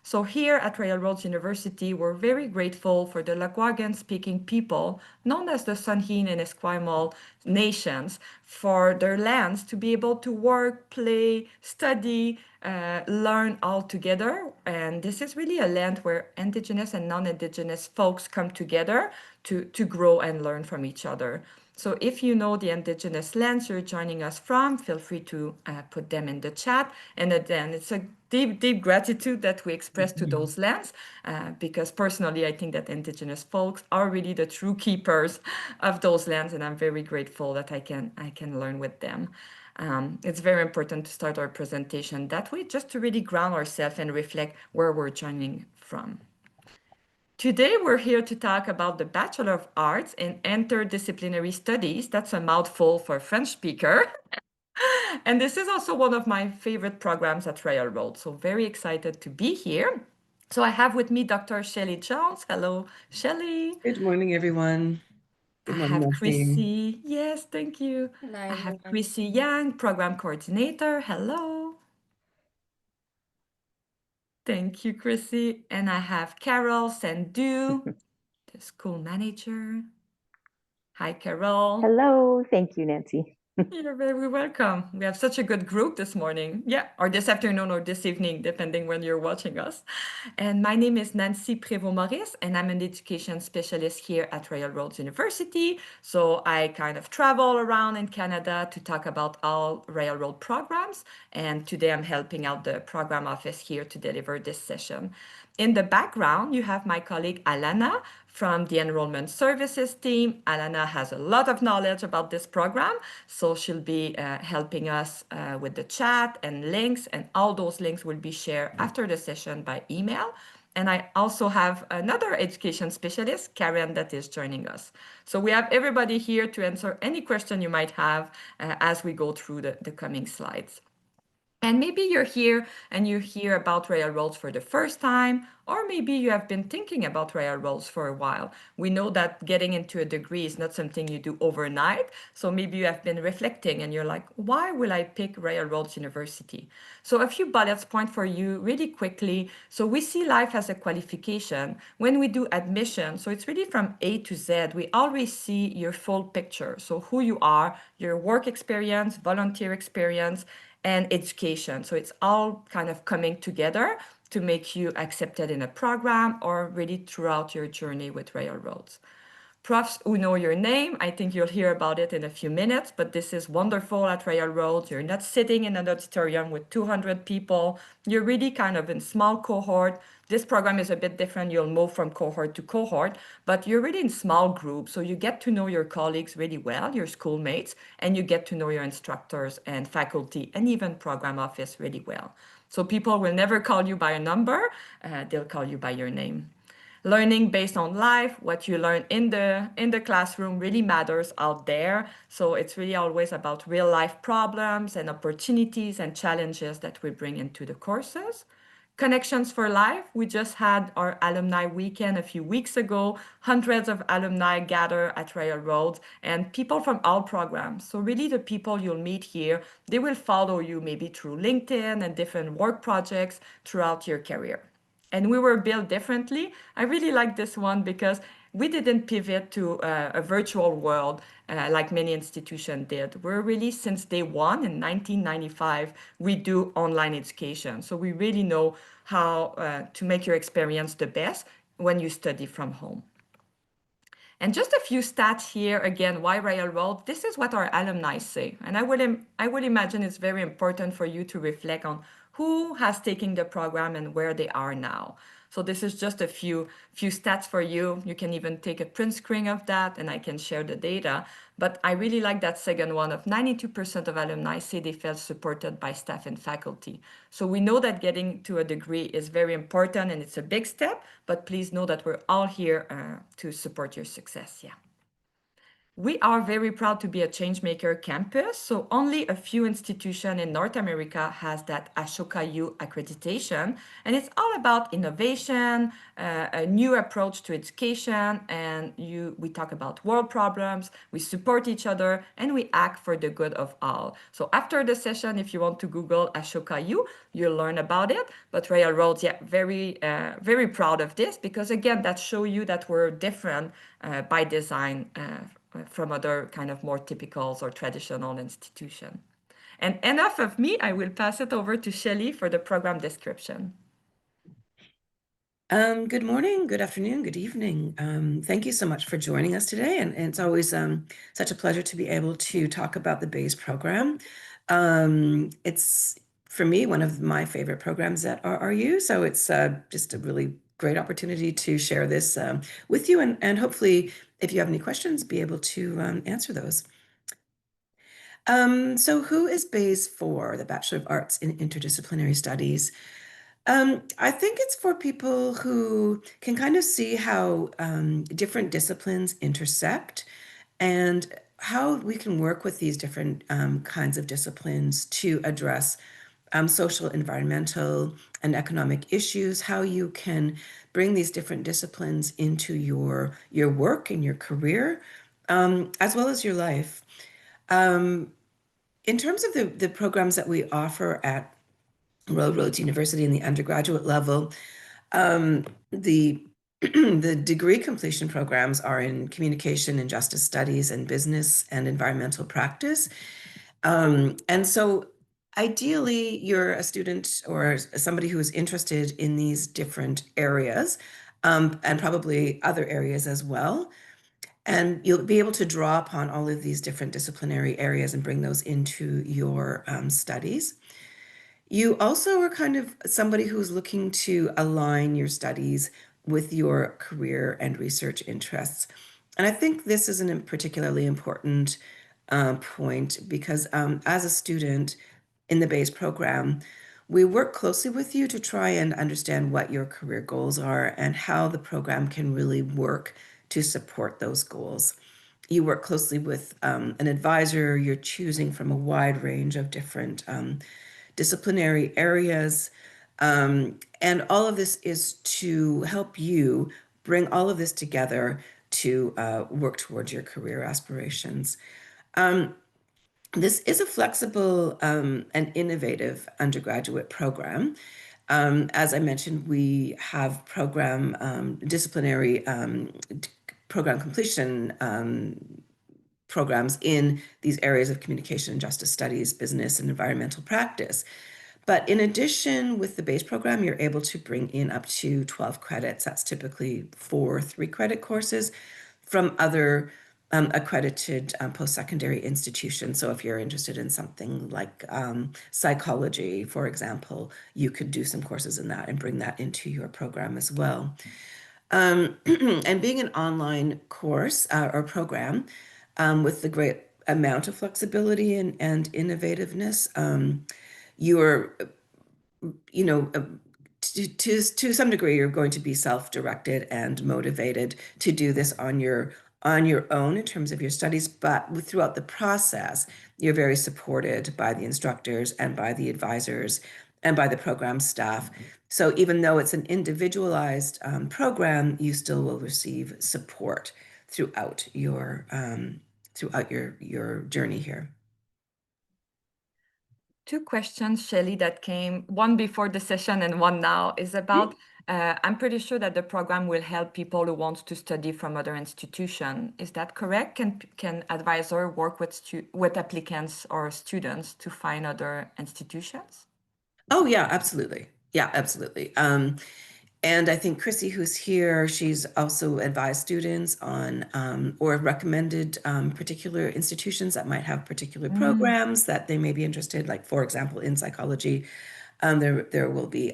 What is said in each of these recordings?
So here at Royal Roads University, we're very grateful for the Lekwungen-speaking people, known as the Songhean and Esquimalt nations, for their lands to be able to work, play, study, learn all together. And this is really a land where Indigenous and non-Indigenous folks come together to grow and learn from each other. So if you know the Indigenous lands you're joining us from, feel free to put them in the chat. And then it's a deep, deep gratitude that we express to Mhm. those lands, because personally, I think that Indigenous folks are really the true keepers of those lands, and I'm very grateful that I can learn with them. It's very important to start our presentation that way, just to really ground ourselves and reflect where we're joining from. Today, we're here to talk about the Bachelor of Arts in Interdisciplinary Studies. That's a mouthful for a French speaker. And this is also one of my favorite programs at Royal Road. So very excited to be here. So I have with me Dr. Shelley Jones. Hello, Shelley. Good morning, everyone. I Good morning, have Nancy. Chrissy. Yes, thank you. Hello, I have everyone. Chrissy Yang, Program Coordinator. Hello. Thank you, Chrissy. And I have Carol Sandu, the school manager. Hi, Carol. Hello. Thank you, Nancy. You're very welcome. We have such a good group this morning. Yeah, or this afternoon or this evening, depending when you're watching us. And my name is Nancy Prévost-Maurice, and I'm an education specialist here at Royal Roads University. So I kind of travel around in Canada to talk about all Royal Road programs. And today I'm helping out the program office here to deliver this session. In the background, you have my colleague Alana from the Enrollment Services team. Alana has a lot of knowledge about this program, so she'll be helping us with the chat and links, and all those links will be shared after the session by email. And I also have another education specialist, Karen, that is joining us. So we have everybody here to answer any question you might have as we go through the coming slides. And maybe you're here and you hear about railroads for the first time, or maybe you have been thinking about railroads for a while. We know that getting into a degree is not something you do overnight. So maybe you have been reflecting and you're like, why will I pick Railroads University? So a few bullets point for you really quickly. So we see life as a qualification. When we do admission, so it's really from A to Z, we always see your full picture. So who you are, your work experience, volunteer experience, and education. So it's all kind of coming together to make you accepted in a program or really throughout your journey with railroads. Profs who know your name, I think you'll hear about it in a few minutes, but this is wonderful at Railroads. You're not sitting in an auditorium with 200 people. You're really kind of in small cohort. This program is a bit different. You'll move from cohort to cohort, but you're really in small groups. So you get to know your colleagues really well, your schoolmates, and you get to know your instructors and faculty and even program office really well. So people will never call you by a number. They'll call you by your name. Learning based on life, what you learn in the classroom really matters out there. So it's really always about real life problems and opportunities and challenges that we bring into the courses. Connections for Life. We just had our alumni weekend a few weeks ago. Hundreds of alumni gather at Royal Roads and people from all programs. So really the people you'll meet here, they will follow you maybe through LinkedIn and different work projects throughout your career. And we were built differently. I really like this one because we didn't pivot to a virtual world like many institutions did. We're really, since day one in 1995, we do online education. So we really know how to make your experience the best when you study from home. And just a few stats here again, why Railroad? This is what our alumni say. And I would imagine it's very important for you to reflect on who has taken the program and where they are now. So this is just a few stats for you. You can even take a print screen of that and I can share the data. But I really like that second one of 92% of alumni say they felt supported by staff and faculty. So we know that getting to a degree is very important and it's a big step, but please know that we're all here to support your success. Yeah. We are very proud to be a Changemaker campus, so only a few institutions in North America has that Ashoka U accreditation, and it's all about innovation, a new approach to education, and we talk about world problems, we support each other, and we act for the good of all. So after the session, if you want to Google Ashoka U, you'll learn about it. But Railroads, yeah, very proud of this because again, that show you that we're different by design from other kind of more typical or traditional institution. And enough of me, I will pass it over to Shelley for the program description. Good morning, good afternoon, good evening. Thank you so much for joining us today. And it's always such a pleasure to be able to talk about the BASE program. It's, for me, one of my favorite programs at RRU. So it's just a really great opportunity to share this with you. And hopefully, if you have any questions, be able to answer those. So who is BASE for, the Bachelor of Arts in Interdisciplinary Studies? I think it's for people who can kind of see how different disciplines intersect and how we can work with these different kinds of disciplines to address social, environmental, and economic issues, how you can bring these different disciplines into your work and your career, as well as your life. In terms of the programs that we offer at Railroads University in the undergraduate level, the the degree completion programs are in communication and justice studies and business and environmental practice. And so ideally, you're a student or somebody who is interested in these different areas, and probably other areas as well. And you'll be able to draw upon all of these different disciplinary areas and bring those into your studies. You also are kind of somebody who's looking to align your studies with your career and research interests. And I think this is a particularly important point because as a student in the BASE program, we work closely with you to try and understand what your career goals are and how the program can really work to support those goals. You work closely with an advisor, you're choosing from a wide range of different disciplinary areas. And all of this is to help you bring all of this together to work towards your career aspirations. This is a flexible and innovative undergraduate program. As I mentioned, we have disciplinary program completion programs in these areas of communication and justice studies, business and environmental practice. But in addition, with the BASE program, you're able to bring in up to 12 credits. That's typically 4 3-credit courses from other accredited post-secondary institutions. So if you're interested in something like psychology, for example, you could do some courses in that and bring that into your program as well. And being an online course or program with the great amount of flexibility and innovativeness, you're, to some degree, you're going to be self-directed and motivated to do this on your own in terms of your studies, but throughout the process, you're very supported by the instructors and by the advisors and by the program staff. So even though it's an individualized program, you still will receive support throughout your journey here. 2 questions, Shelley, that came, one before the session and one now, is about, I'm pretty sure that the program will help people who want to study from other institutions. Is that correct? Can advisor work with applicants or students to find other institutions? Oh, yeah, absolutely. Yeah, absolutely. And I think Chrissy, who's here, she's also advised students on or recommended particular institutions that might have particular programs that they may be interested, like, for example, in psychology. There will be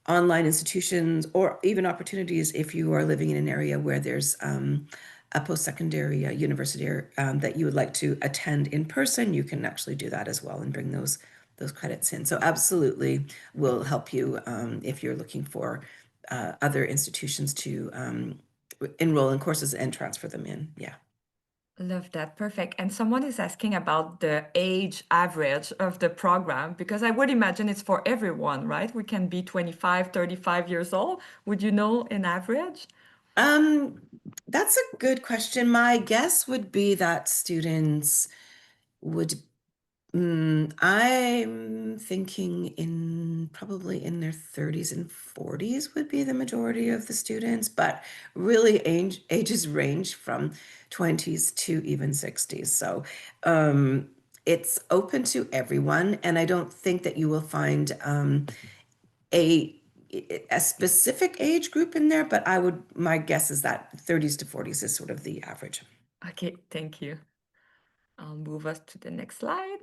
online institutions or even opportunities if you are living in an area where there's a post-secondary university that you would like to attend in person. You can actually do that as well and bring those credits in. So absolutely will help you if you're looking for other institutions to enroll in courses and transfer them in. Yeah. Love that. Perfect. And someone is asking about the age average of the program because I would imagine it's for everyone, right? We can be 25, 35 years old. Would you know an average? Um, that's a good question. My guess would be that students would, I'm thinking in probably in their 30s and 40s would be the majority of the students, but really ages range from 20s to even 60s. So it's open to everyone, and I don't think that you will find a a specific age group in there, but my guess is that 30s to 40s is sort of the average. Okay, thank you. I'll move us to the next slide.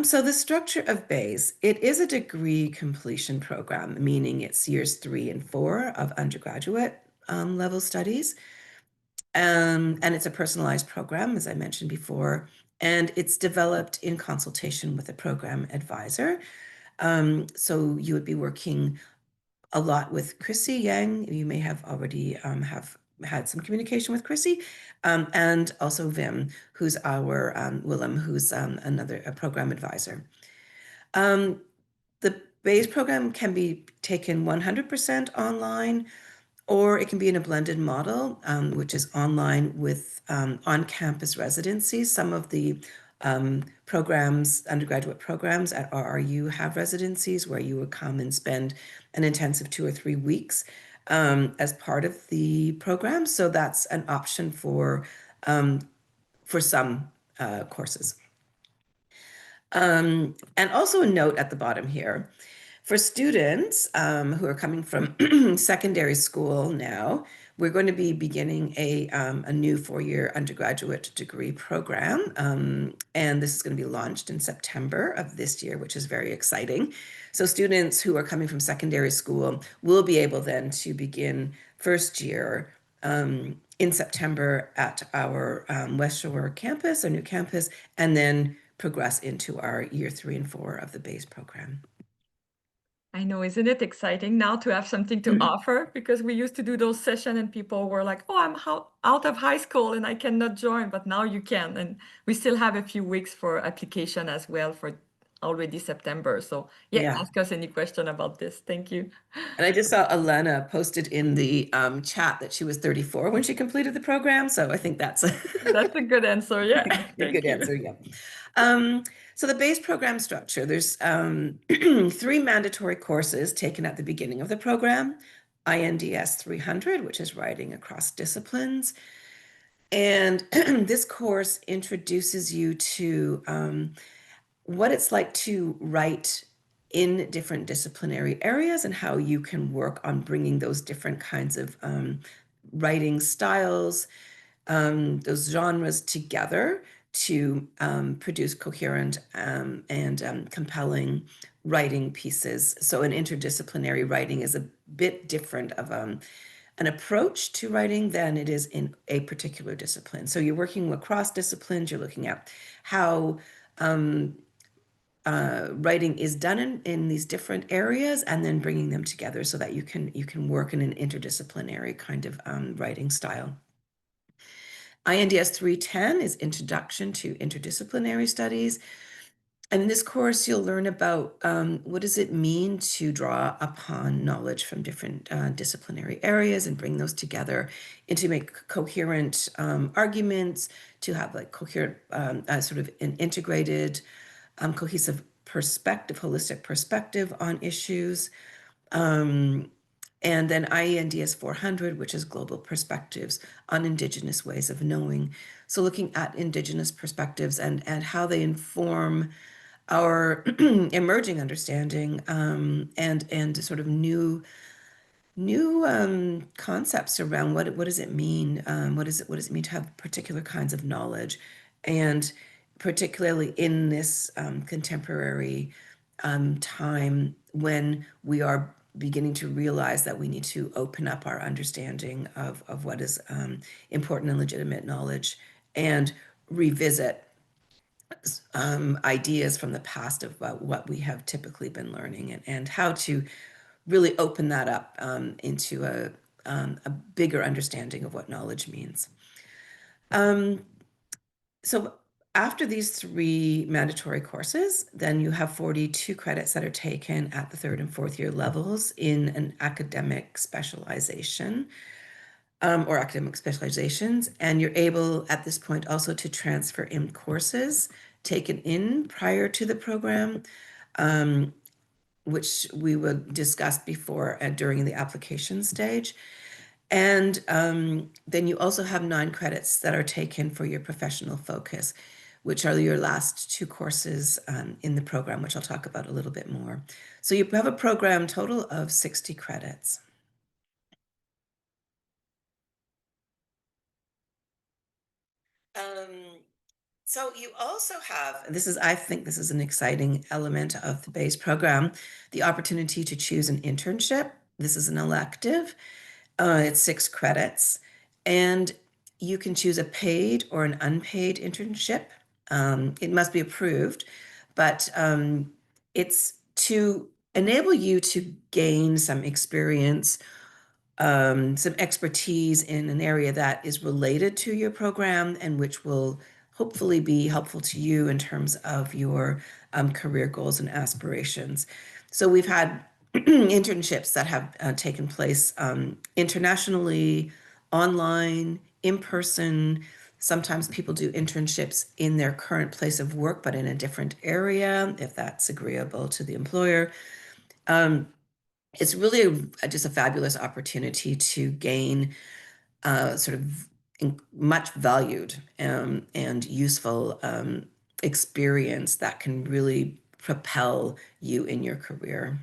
So the structure of BASE, it is a degree completion program, meaning it's years 3 and 4 of undergraduate level studies. And it's a personalized program, as I mentioned before, and it's developed in consultation with a program advisor. So you would be working a lot with Chrissy Yang. You may have already have had some communication with Chrissy, and also Vim, who's our Willem, who's a program advisor. The BASE program can be taken 100% online, or it can be in a blended model, which is online with on-campus residencies. Some of the undergraduate programs at RRU have residencies where you would come and spend an intensive 2 or 3 weeks as part of the program. So that's an option for some courses. And also a note at the bottom here. For students who are coming from secondary school now, we're going to be beginning a new 4-year undergraduate degree program. And this is going to be launched in September of this year, which is very exciting. So students who are coming from secondary school will be able then to begin first year in September at our West Shore campus, our new campus, and then progress into our year 3 and 4 of the BASE program. I know, isn't it exciting now to have something to offer? Because we used to do those sessions and people were like, oh, I'm out of high school and I cannot join, but now you can. And we still have a few weeks for application as well for already September. So yeah, Yeah. ask us any question about this. Thank you. And I just saw Elena posted in the chat that she was 34 when she completed the program. So I think that's a That's a good answer. Yeah, a thank good you. answer. Yeah. So the BASE program structure, there's 3 mandatory courses taken at the beginning of the program. INDS 300, which is writing across disciplines. And this course introduces you to what it's like to write in different disciplinary areas and how you can work on bringing those different kinds of writing styles, those genres together to produce coherent and compelling writing pieces. So an interdisciplinary writing is a bit different of an approach to writing than it is in a particular discipline. So you're working across disciplines, you're looking at how writing is done in these different areas and then bringing them together so that you can work in an interdisciplinary kind of writing style. INDS 310 is Introduction to Interdisciplinary Studies. And in this course, you'll learn about what does it mean to draw upon knowledge from different disciplinary areas and bring those together and to make coherent arguments, to have like coherent, sort of an integrated, cohesive perspective, holistic perspective on issues. And then IENDS 400, which is Global Perspectives on Indigenous Ways of Knowing. So looking at Indigenous perspectives and how they inform our emerging understanding and sort of new concepts around what does it mean, what does it mean to have particular kinds of knowledge, and particularly in this contemporary time when we are beginning to realize that we need to open up our understanding of what is important and legitimate knowledge and revisit ideas from the past about what we have typically been learning and how to really open that up into a bigger understanding of what knowledge means. So after these 3 mandatory courses, then you have 42 credits that are taken at the 3rd and 4th year levels in an academic specialization or academic specializations. And you're able at this point also to transfer in courses taken in prior to the program, which we will discuss before and during the application stage. And then you also have 9 credits that are taken for your professional focus, which are your last 2 courses in the program, which I'll talk about a little bit more. So you have a program total of 60 credits. So you also have, I think this is an exciting element of the base program, the opportunity to choose an internship. This is an elective. It's 6 credits, and you can choose a paid or an unpaid internship. It must be approved, but it's to enable you to gain some experience, some expertise in an area that is related to your program and which will hopefully be helpful to you in terms of your career goals and aspirations. So we've had internships that have taken place internationally, online, in person. Sometimes people do internships in their current place of work, but in a different area, if that's agreeable to the employer. It's really just a fabulous opportunity to gain sort of much valued and useful experience that can really propel you in your career.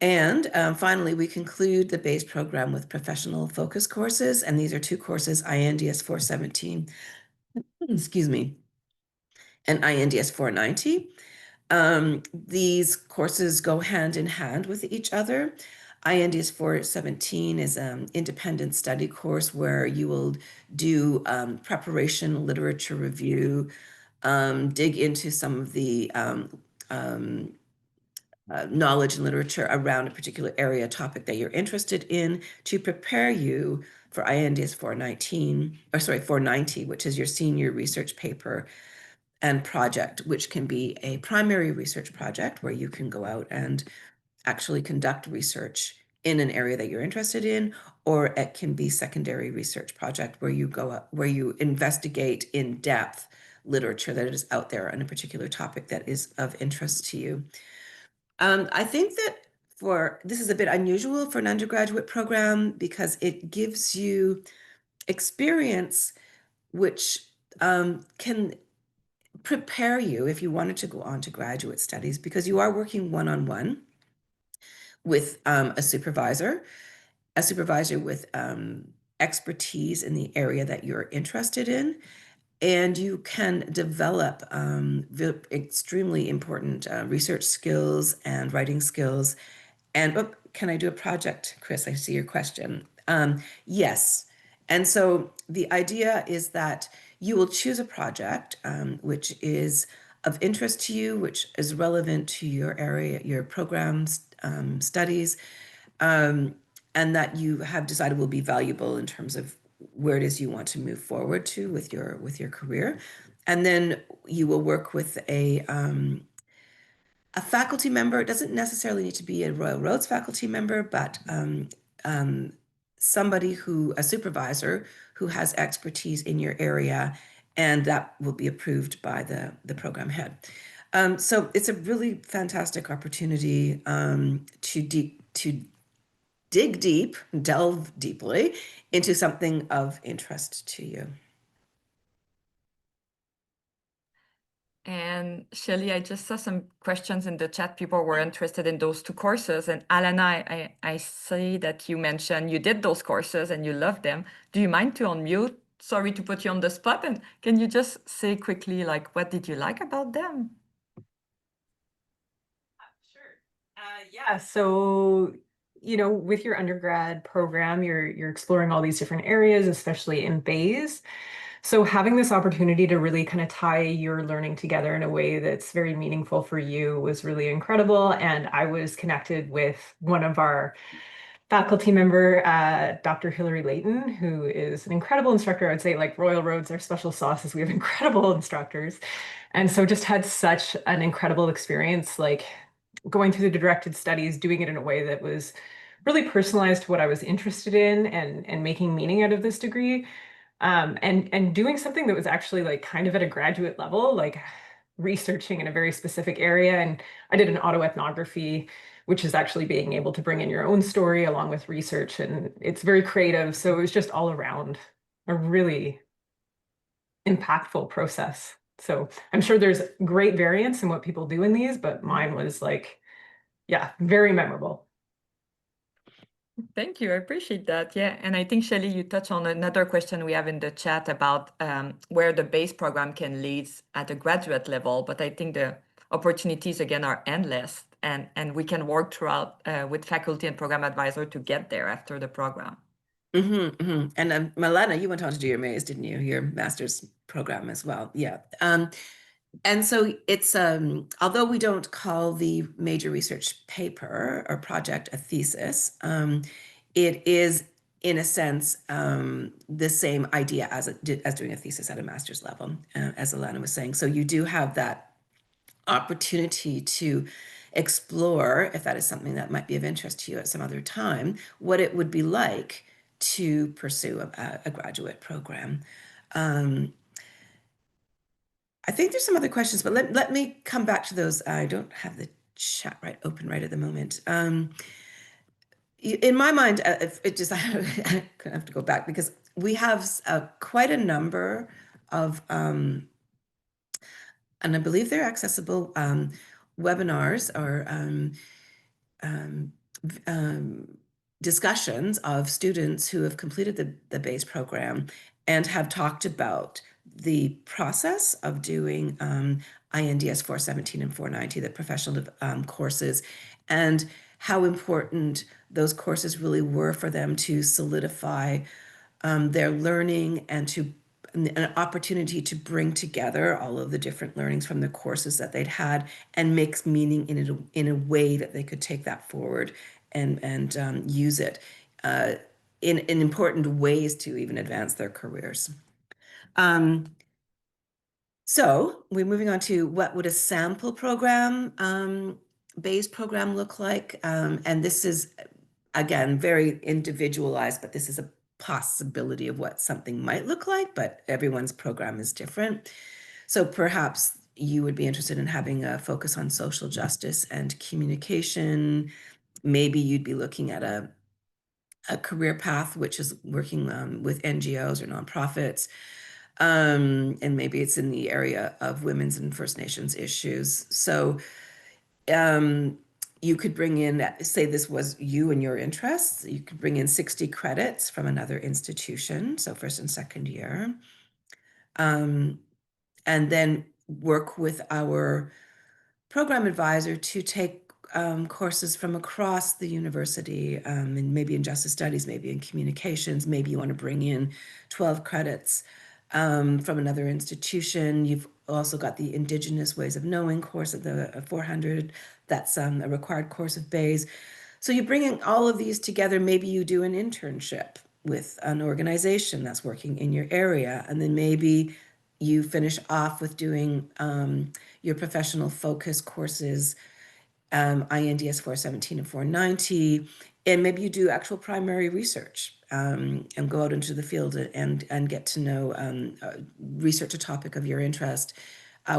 And finally, we conclude the base program with professional focus courses, and these are 2 courses, INDS 417, excuse me, and INDS 490. These courses go hand in hand with each other. INDS 417 is an independent study course where you will do preparation, literature review, dig into some of the knowledge and literature around a particular area topic that you're interested in to prepare you for INDS 490, which is your senior research paper and project, which can be a primary research project where you can go out and actually conduct research in an area that you're interested in, or it can be secondary research project where you go up, where you investigate in depth literature that is out there on a particular topic that is of interest to you. I think that this is a bit unusual for an undergraduate program because it gives you experience which can prepare you if you wanted to go on to graduate studies, because you are working one-on-one with a supervisor with expertise in the area that you're interested in, and you can develop extremely important research skills and writing skills. And can I do a project, Chris? I see your question. Yes. And so the idea is that you will choose a project which is of interest to you, which is relevant to your area, your program's studies, and that you have decided will be valuable in terms of where it is you want to move forward to with your career. And then you will work with a faculty member. It doesn't necessarily need to be a Royal Roads faculty member, but somebody a supervisor who has expertise in your area, and that will be approved by the program head. So it's a really fantastic opportunity to dig deep, delve deeply into something of interest to you. And Shelley, I just saw some questions in the chat. People were interested in those 2 courses. And Alana, I see that you mentioned you did those courses and you loved them. Do you mind to unmute? Sorry to put you on the spot. And can you just say quickly, like, what did you like about them? Sure. Yeah. So, with your undergrad program, you're exploring all these different areas, especially in Bayes. So having this opportunity to really kind of tie your learning together in a way that's very meaningful for you was really incredible. And I was connected with one of our faculty member, Dr. Hilary Layton, who is an incredible instructor. I would say like Royal Roads are special sauces. We have incredible instructors. And so just had such an incredible experience, like going through the directed studies, doing it in a way that was really personalized to what I was interested in and making meaning out of this degree. And doing something that was actually like kind of at a graduate level, like researching in a very specific area. And I did an autoethnography, which is actually being able to bring in your own story along with research. And it's very creative. So it was just all around a really impactful process. So I'm sure there's great variance in what people do in these, but mine was like, yeah, very memorable. Thank you. I appreciate that. Yeah. And I think, Shelley, you touched on another question we have in the chat about where the base program can lead at a graduate level. But I think the opportunities, again, are endless. And we can work throughout with faculty and program advisor to get there after the program. And Milena, you went on to do your MAIS, didn't you? Your master's program as well. Yeah. And so it's, although we don't call the major research paper or project a thesis, it is, in a sense, the same idea as doing a thesis at a master's level, as Alana was saying. So you do have that opportunity to explore, if that is something that might be of interest to you at some other time, what it would be like to pursue a graduate program. I think there's some other questions, but let me come back to those. I don't have the chat open right at the moment. In my mind, if it just I have to go back because we have quite a number of, and I believe they're accessible webinars or discussions of students who have completed the base program and have talked about the process of doing INDS 417 and 490, the professional courses, and how important those courses really were for them to solidify their learning and to an opportunity to bring together all of the different learnings from the courses that they'd had and make meaning in a way that they could take that forward and use it in important ways to even advance their careers. So we're moving on to what would a sample program, based program look like? And this is, again, very individualized, but this is a possibility of what something might look like, but everyone's program is different. So perhaps you would be interested in having a focus on social justice and communication. Maybe you'd be looking at a career path, which is working with NGOs or nonprofits. And maybe it's in the area of women's and First Nations issues. So you could bring in, say this was you and your interests, you could bring in 60 credits from another institution, so first and second year, and then work with our program advisor to take courses from across the university, and maybe in justice studies, maybe in communications, maybe you want to bring in 12 credits from another institution. You've also got the Indigenous Ways of Knowing course at the 400. That's a required course of Bayes. So you're bringing all of these together. Maybe you do an internship with an organization that's working in your area, and then maybe you finish off with doing your professional focus courses, INDS 417 and 490, and maybe you do actual primary research and go out into the field and get to know, research a topic of your interest,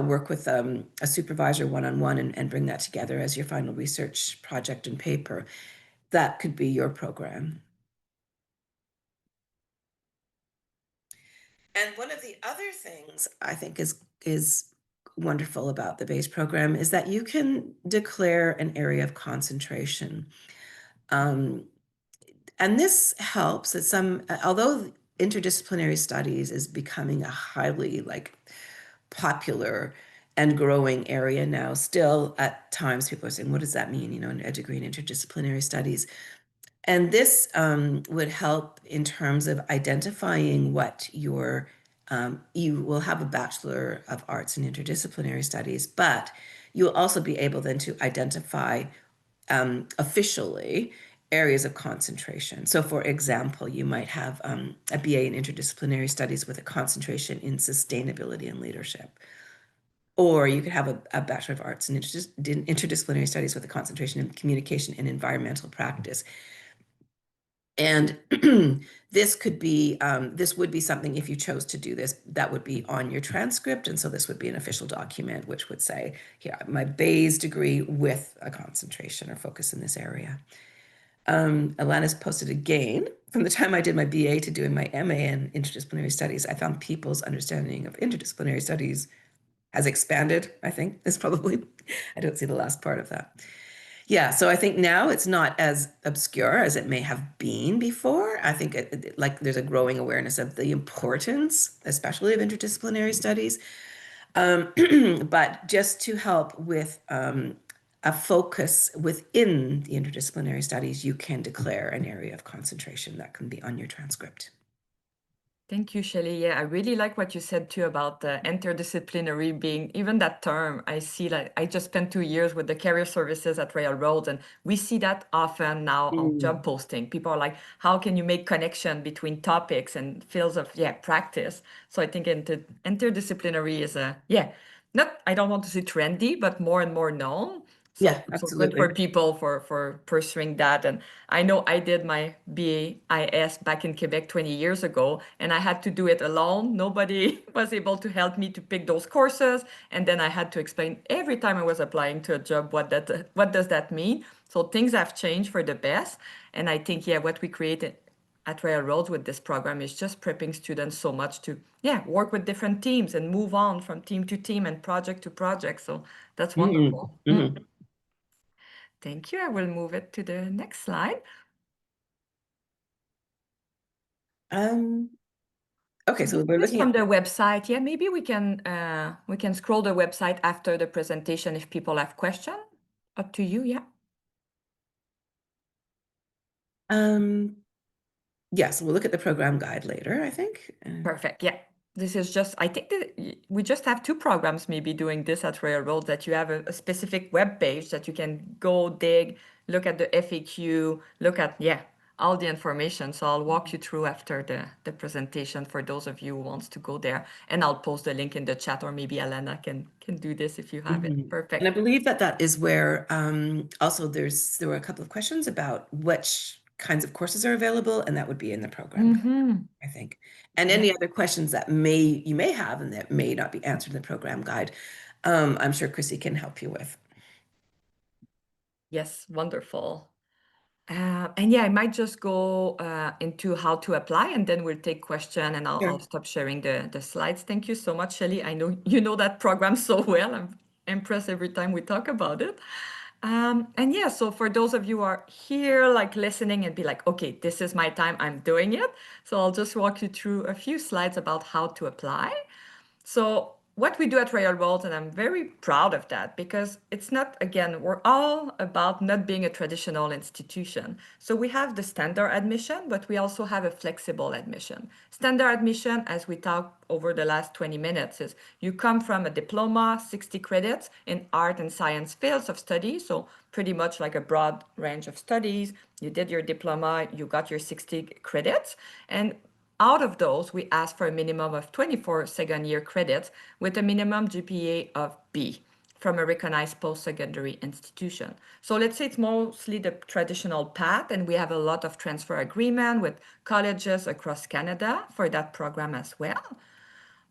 work with a supervisor one-on-one and bring that together as your final research project and paper. That could be your program. And one of the other things I think is wonderful about the base program is that you can declare an area of concentration. And this helps that although interdisciplinary studies is becoming a highly popular and growing area now, still at times people are saying, what does that mean, a degree in interdisciplinary studies? And this would help in terms of identifying what you will have a Bachelor of Arts in Interdisciplinary Studies, but you'll also be able then to identify officially areas of concentration. So for example, you might have a BA in interdisciplinary studies with a concentration in sustainability and leadership. Or you could have a Bachelor of Arts in interdisciplinary studies with a concentration in communication and environmental practice. And this would be something, if you chose to do this, that would be on your transcript. And so this would be an official document, which would say, here, my BA's degree with a concentration or focus in this area. Alana's posted again, from the time I did my BA to doing my MA in interdisciplinary studies, I found people's understanding of interdisciplinary studies has expanded, I think, is probably, I don't see the last part of that. Yeah, so I think now it's not as obscure as it may have been before. I think like there's a growing awareness of the importance, especially of interdisciplinary studies. But just to help with a focus within the interdisciplinary studies, you can declare an area of concentration that can be on your transcript. Thank you, Shelley. Yeah, I really like what you said too about the interdisciplinary being, even that term. I see like I just spent 2 years with the career services at Railroads, and we see that often now on job posting. People are like, how can you make connection between topics and fields of practice? So I think interdisciplinary is not, I don't want to say trendy, but more and more known. Yeah, So good for absolutely. people for pursuing that. And I know I did my BAIS back in Quebec 20 years ago, and I had to do it alone. Nobody was able to help me to pick those courses. And then I had to explain every time I was applying to a job, what does that mean? So things have changed for the best. And I think, what we created at Railroads with this program is just prepping students so much to, work with different teams and move on from team to team and project to project. So that's wonderful. Thank you. I will move it to the next slide. Okay, so we're This looking from at the website. Yeah, maybe we can scroll the website after the presentation if people have questions. Up to you. Yeah. yes, we'll look at the program guide later, I think. Perfect. Yeah. This is just, I think that we just have 2 programs maybe doing this at Railroad, that you have a specific web page that you can go dig, look at the FAQ, look at, all the information. So I'll walk you through after the presentation for those of you who wants to go there. And I'll post the link in the chat, or maybe Alana can do this if you have it. Perfect. And I believe that is where also there were a couple of questions about which kinds of courses are available, and that would be in the program guide, I think. And any other questions that you may have and that may not be answered in the program guide, I'm sure Chrissy can help you with. Yes, wonderful. And I might just go into how to apply, and then we'll take question, and I'll stop sharing the slides. Thank you so much, Shelley. I know you know that program so well. I'm impressed every time we talk about it. So for those of you who are here, like listening and be like, okay, this is my time, I'm doing it. So I'll just walk you through a few slides about how to apply. So what we do at Railroads, and I'm very proud of that, because it's not, again, we're all about not being a traditional institution. So we have the standard admission, but we also have a flexible admission. Standard admission, as we talked over the last 20 minutes, is you come from a diploma, 60 credits in art and science fields of study, so pretty much like a broad range of studies. You did your diploma, you got your 60 credits, and out of those, we ask for a minimum of 24 second-year credits with a minimum GPA of B from a recognized post-secondary institution. So let's say it's mostly the traditional path, and we have a lot of transfer agreement with colleges across Canada for that program as well.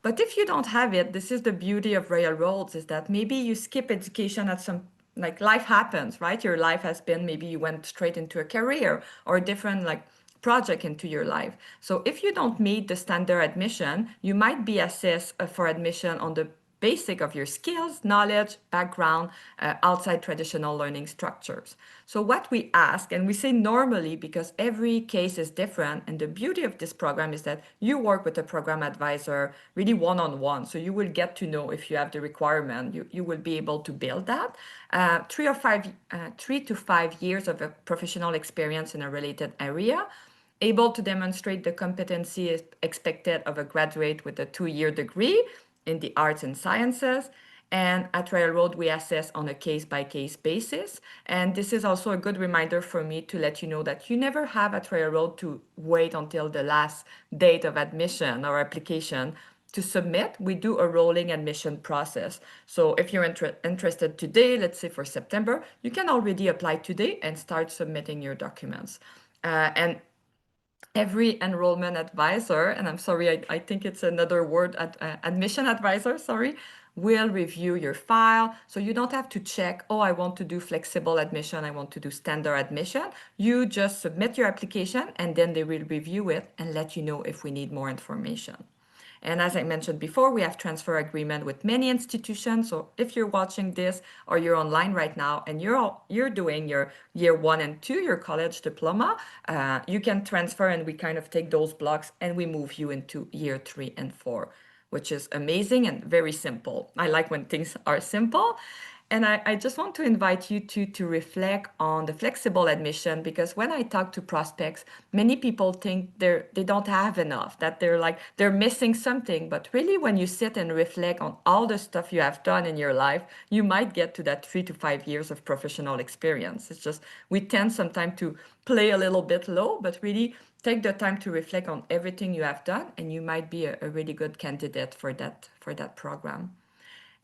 But if you don't have it, this is the beauty of Railroads, is that maybe you skip education at some, like life happens, right? Your life has been, maybe you went straight into a career or a different project into your life. So if you don't meet the standard admission, you might be assessed for admission on the basic of your skills, knowledge, background, outside traditional learning structures. So what we ask, and we say normally because every case is different, and the beauty of this program is that you work with a program advisor really one-on-one. So you will get to know if you have the requirement, you will be able to build that. 3 to 5 years of a professional experience in a related area, able to demonstrate the competency expected of a graduate with a 2-year degree in the arts and sciences, And at Railroad, we assess on a case-by-case basis. And this is also a good reminder for me to let you know that you never have at Railroad to wait until the last date of admission or application to submit. We do a rolling admission process. So if you're interested today, let's say for September, you can already apply today and start submitting your documents. And every enrollment advisor, and I'm sorry, I think it's another word, admission advisor, sorry, will review your file. So you don't have to check, oh, I want to do flexible admission, I want to do standard admission. You just submit your application and then they will review it and let you know if we need more information. And as I mentioned before, we have transfer agreement with many institutions. So if you're watching this or you're online right now and you're doing your year 1 and 2, your college diploma, you can transfer and we kind of take those blocks and we move you into year 3 and 4, which is amazing and very simple. I like when things are simple. And I just want to invite you to reflect on the flexible admission, because when I talk to prospects, many people think they don't have enough, that they're missing something. But really, when you sit and reflect on all the stuff you have done in your life, you might get to that 3 to 5 years of professional experience. It's just we tend sometimes to play a little bit low, but really take the time to reflect on everything you have done, and you might be a really good candidate for that program.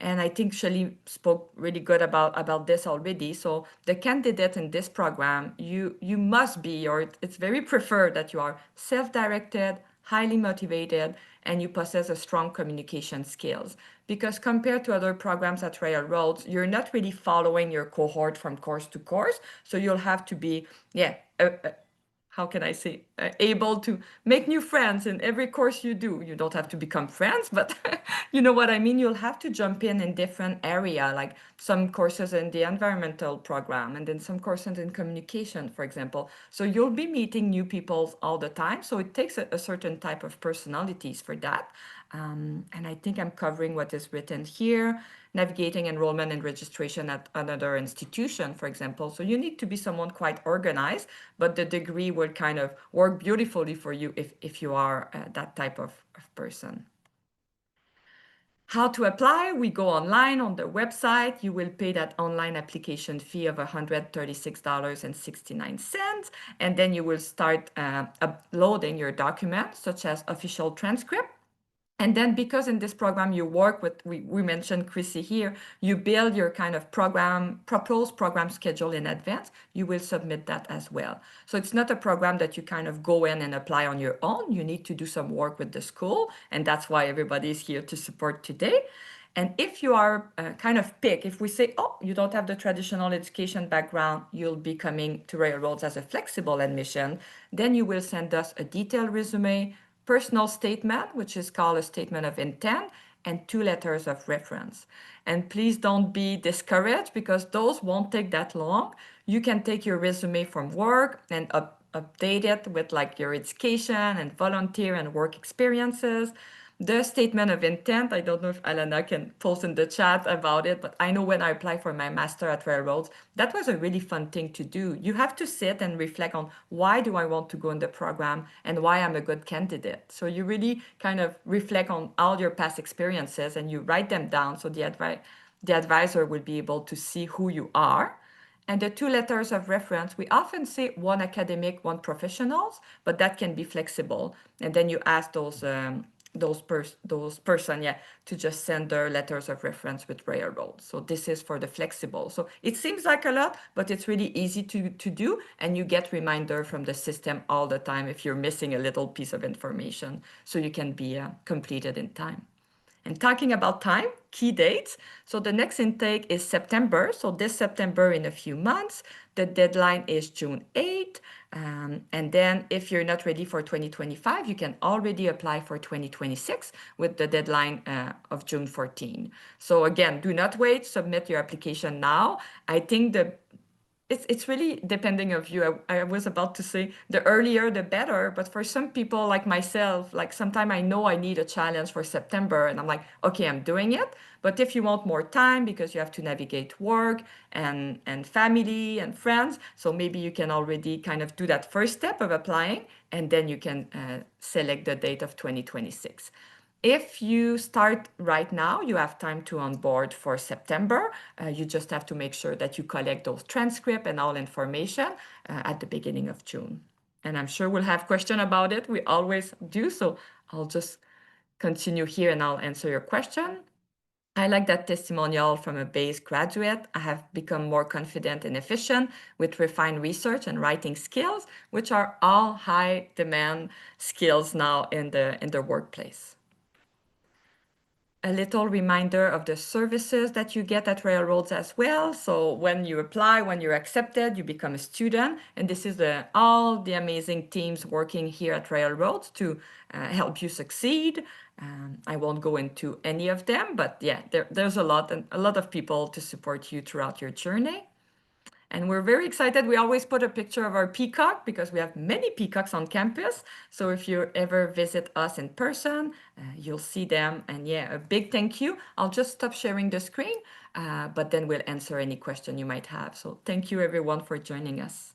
And I think Shelley spoke really good about this already. So the candidate in this program, you must be, or it's very preferred that you are self-directed, highly motivated, and you possess a strong communication skills. Because compared to other programs at Railroads, you're not really following your cohort from course to course. So you'll have to be, how can I say, able to make new friends in every course you do. You don't have to become friends, but you know what I mean? You'll have to jump in different area, like some courses in the environmental program and then some courses in communication, for example. So you'll be meeting new people all the time. So it takes a certain type of personalities for that. And I think I'm covering what is written here, navigating enrollment and registration at another institution, for example. So you need to be someone quite organized, but the degree will kind of work beautifully for you if you are that type of person. How to apply? We go online on the website. You will pay that online application fee of $136.69, and then you will start uploading your documents, such as official transcript. And then because in this program you work with, we mentioned Chrissy here, you build your kind of proposed program schedule in advance, you will submit that as well. So it's not a program that you kind of go in and apply on your own. You need to do some work with the school, and that's why everybody is here to support today. And if you are kind of pick, if we say, oh, you don't have the traditional education background, you'll be coming to Railroads as a flexible admission, then you will send us a detailed resume, personal statement, which is called a statement of intent, and 2 letters of reference. And please don't be discouraged, because those won't take that long. You can take your resume from work and update it with like your education and volunteer and work experiences. The statement of intent, I don't know if Alana can post in the chat about it, but I know when I applied for my master at Railroads, that was a really fun thing to do. You have to sit and reflect on, why do I want to go in the program and why I'm a good candidate. So you really kind of reflect on all your past experiences and you write them down, so the advisor will be able to see who you are. And the 2 letters of reference, we often say one academic, one professionals, but that can be flexible. And then you ask those person to just send their letters of reference with Railroad. So this is for the flexible. So it seems like a lot, but it's really easy to do, and you get reminder from the system all the time if you're missing a little piece of information, so you can be completed in time. And talking about time, key dates. So the next intake is September. So this September, in a few months. The deadline is June 8th. And then if you're not ready for 2025, you can already apply for 2026 with the deadline of June 14. So again, do not wait, submit your application now. I think it's really depending of you. I was about to say the earlier the better, but for some people like myself, like sometimes I know I need a challenge for September and I'm like, okay, I'm doing it. But if you want more time because you have to navigate work and family and friends, so maybe you can already kind of do that first step of applying, and then you can select the date of 2026. If you start right now, you have time to onboard for September. You just have to make sure that you collect those transcripts and all information at the beginning of June. And I'm sure we'll have questions about it. We always do. So I'll just continue here and I'll answer your question. I like that testimonial from a BASE graduate. I have become more confident and efficient with refined research and writing skills, which are all high demand skills now in the workplace. A little reminder of the services that you get at Railroads as well. So when you apply, when you're accepted, you become a student. And this is all the amazing teams working here at Railroads to help you succeed. I won't go into any of them, but yeah, there's a lot of people to support you throughout your journey. And we're very excited. We always put a picture of our peacock because we have many peacocks on campus. So if you ever visit us in person, you'll see them. And yeah, a big thank you. I'll just stop sharing the screen, but then we'll answer any question you might have. So thank you everyone for joining us.